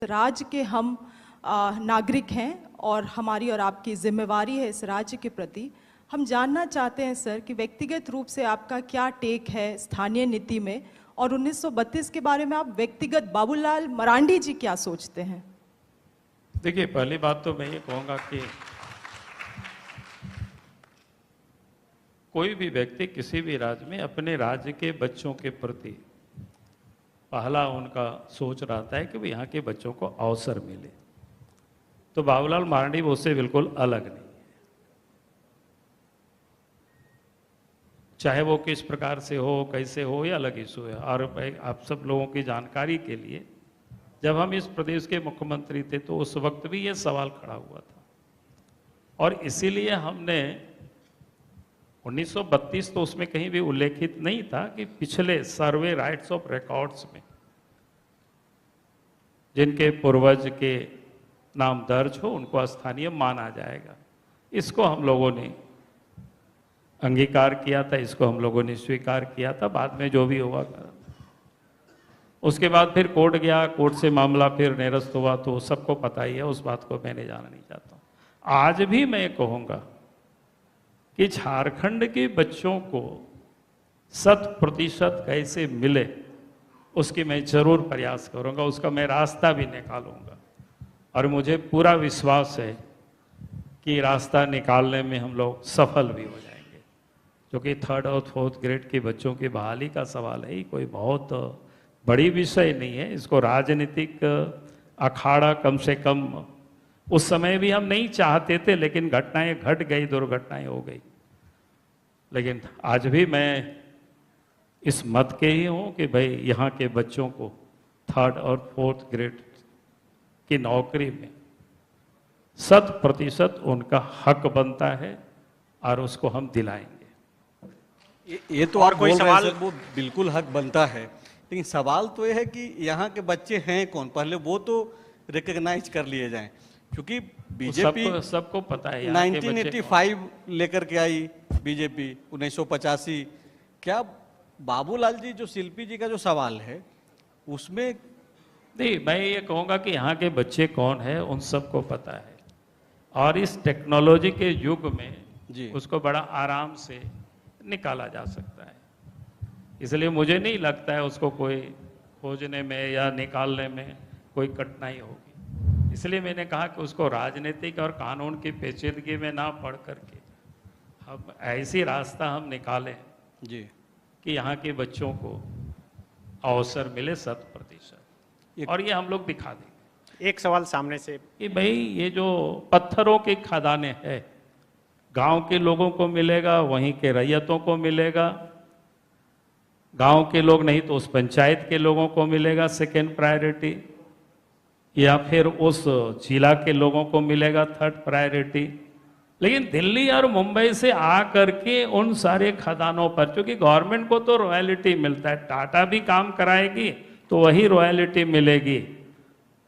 राज्य के हम नागरिक हैं और हमारी और आपकी जिम्मेवारी है इस राज्य के प्रति। हम जानना चाहते हैं सर कि व्यक्तिगत रूप से आपका क्या टेक है स्थानीय नीति में, और 1932 के बारे में आप व्यक्तिगत बाबूलाल मरांडी जी क्या सोचते हैं? देखिए, पहली बात तो मैं ये कहूँगा कि कोई भी व्यक्ति किसी भी राज्य में अपने राज्य के बच्चों के प्रति पहला उनका सोच रहता है कि वो यहाँ के बच्चों को अवसर मिले। तो बाबूलाल मरांडी वो उससे बिल्कुल अलग नहीं है, चाहे वो किस प्रकार से हो, कैसे हो, या अलग इशू है। और आप सब लोगों की जानकारी के लिए, जब हम इस प्रदेश के मुख्यमंत्री थे तो उस वक्त भी ये सवाल खड़ा हुआ था, और इसीलिए हमने 1932 तो उसमें कहीं भी उल्लेखित नहीं था कि पिछले सर्वे राइट्स ऑफ रिकॉर्ड्स में जिनके पूर्वज के नाम दर्ज हो उनको स्थानीय माना जाएगा। इसको हम लोगों ने अंगीकार किया था, इसको हम लोगों ने स्वीकार किया था। बाद में जो भी हुआ, उसके बाद फिर कोर्ट गया, कोर्ट से मामला फिर निरस्त हुआ, तो सबको पता ही है, उस बात को मैंने जानना नहीं चाहता हूँ। आज भी मैं कहूँगा कि झारखंड के बच्चों को 100% कैसे मिले उसकी मैं जरूर प्रयास करूंगा, उसका मैं रास्ता भी निकालूंगा, और मुझे पूरा विश्वास है कि रास्ता निकालने में हम लोग सफल भी हो जाएंगे। क्योंकि 3rd और 4th ग्रेड के बच्चों की बहाली का सवाल है, कोई बहुत बड़ी विषय नहीं है। इसको राजनीतिक अखाड़ा कम से कम उस समय भी हम नहीं चाहते थे, लेकिन घटनाएं घट गई, दुर्घटनाएं हो गई। लेकिन आज भी मैं इस मत के ही हूं कि भाई यहाँ के बच्चों को 3rd और 4th ग्रेड की नौकरी में 100% उनका हक बनता है, और उसको हम दिलाएंगे। ये तो और कोई सवाल? वो बिल्कुल हक बनता है, लेकिन सवाल तो ये है कि यहाँ के बच्चे हैं कौन, पहले वो तो रिकॉग्नाइज कर लिए जाएं। क्योंकि बीजेपी सबको पता है 1985 लेकर के आई बीजेपी, 1985। क्या बाबूलाल जी, जो शिल्पी जी का जो सवाल है उसमें नहीं, मैं ये कहूँगा कि यहाँ के बच्चे कौन है उन सबको पता है, और इस टेक्नोलॉजी के युग में जी उसको बड़ा आराम से निकाला जा सकता है। इसलिए मुझे नहीं लगता है उसको कोई खोजने में या निकालने में कोई कठिनाई होगी। इसलिए मैंने कहा कि उसको राजनीतिक और कानून की पेचीदगी में ना पढ़ करके हम ऐसी रास्ता हम निकालें जी कि यहाँ के बच्चों को अवसर मिले 100%, और ये हम लोग दिखा देंगे। एक सवाल सामने से कि भाई ये जो पत्थरों की खदानें हैं, गांव के लोगों को मिलेगा, वहीं के रैयतों को मिलेगा, गांव के लोग नहीं तो उस पंचायत के लोगों को मिलेगा सेकेंड प्रायोरिटी, या फिर उस जिला के लोगों को मिलेगा 3rd प्रायोरिटी। लेकिन दिल्ली और मुंबई से आ करके उन सारे खदानों पर, क्योंकि गवर्नमेंट को तो रॉयल्टी मिलता है, टाटा भी काम कराएगी तो वही रॉयल्टी मिलेगी,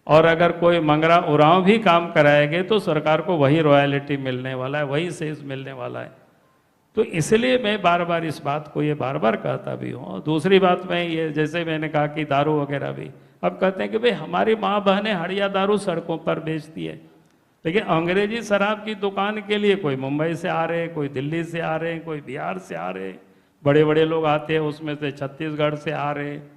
और अगर कोई मंगरा उरांव भी काम कराएंगे तो सरकार को वही रॉयल्टी मिलने वाला है, वही सेस मिलने वाला है। तो इसलिए मैं बार बार इस बात को ये बार बार कहता भी हूँ। दूसरी बात मैं ये, जैसे मैंने कहा कि दारू वगैरह भी, अब कहते हैं कि भाई हमारी माँ बहनें हड़िया दारू सड़कों पर बेचती है, लेकिन अंग्रेजी शराब की दुकान के लिए कोई मुंबई से आ रहे हैं, कोई दिल्ली से आ रहे हैं, कोई बिहार से आ रहे हैं, बड़े बड़े लोग आते हैं, उसमें से छत्तीसगढ़ से आ रहे हैं।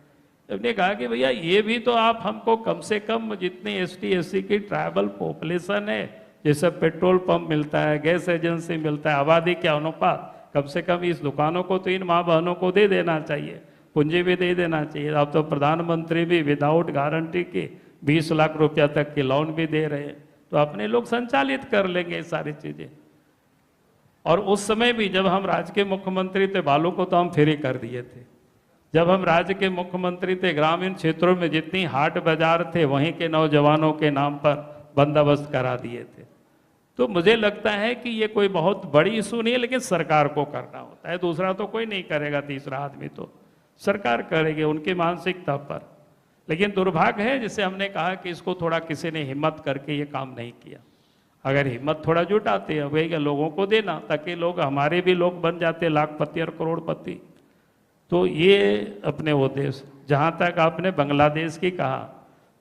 हमने कहा कि भैया ये भी तो आप हमको कम से कम जितनी ST SC की ट्राइबल पॉपुलेशन है, जैसे पेट्रोल पंप मिलता है, गैस एजेंसी मिलता है, आबादी के अनुपात, कम से कम इस दुकानों को तो इन माँ बहनों को दे देना चाहिए, पूंजी भी दे देना चाहिए। अब तो प्रधानमंत्री भी विदाउट गारंटी के 20 लाख रुपया तक के लोन भी दे रहे हैं, तो अपने लोग संचालित कर लेंगे ये सारी चीजें। और उस समय भी जब हम राज्य के मुख्यमंत्री थे, बालों को तो हम फ्री कर दिए थे। जब हम राज्य के मुख्यमंत्री थे, ग्रामीण क्षेत्रों में जितनी हाट बाजार थे वहीं के नौजवानों के नाम पर बंदोबस्त करा दिए थे। तो मुझे लगता है कि ये कोई बहुत बड़ी इशू नहीं है, लेकिन सरकार को करना होता है, दूसरा तो कोई नहीं करेगा, तीसरा आदमी तो सरकार करेगी उनकी मानसिकता पर। लेकिन दुर्भाग्य है, जिसे हमने कहा कि इसको थोड़ा किसी ने हिम्मत करके ये काम नहीं किया। अगर हिम्मत थोड़ा जुटाते हैं लोगों को देना, ताकि लोग हमारे भी लोग बन जाते लाखपति और करोड़पति, तो ये अपने वो देश, जहाँ तक आपने बांग्लादेश की कहा,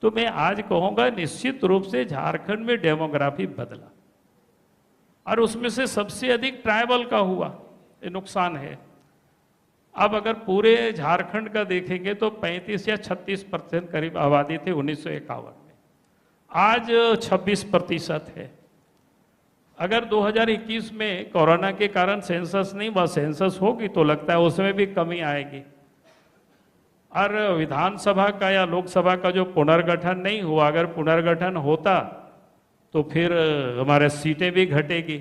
तो तो मैं आज कहूंगा निश्चित रूप से झारखंड में डेमोग्राफी बदला, और उसमें से सबसे अधिक ट्राइबल का हुआ, ये नुकसान है। अब अगर पूरे झारखंड का देखेंगे तो 35 या 36% करीब आबादी थी 1951 में, आज 26% है। अगर 2021 में कोरोना के कारण सेंसस नहीं हुआ, सेंसस होगी तो लगता है उसमें भी कमी आएगी। और विधानसभा का या लोकसभा का जो पुनर्गठन नहीं हुआ, अगर पुनर्गठन होता तो फिर हमारे सीटें भी घटेगी।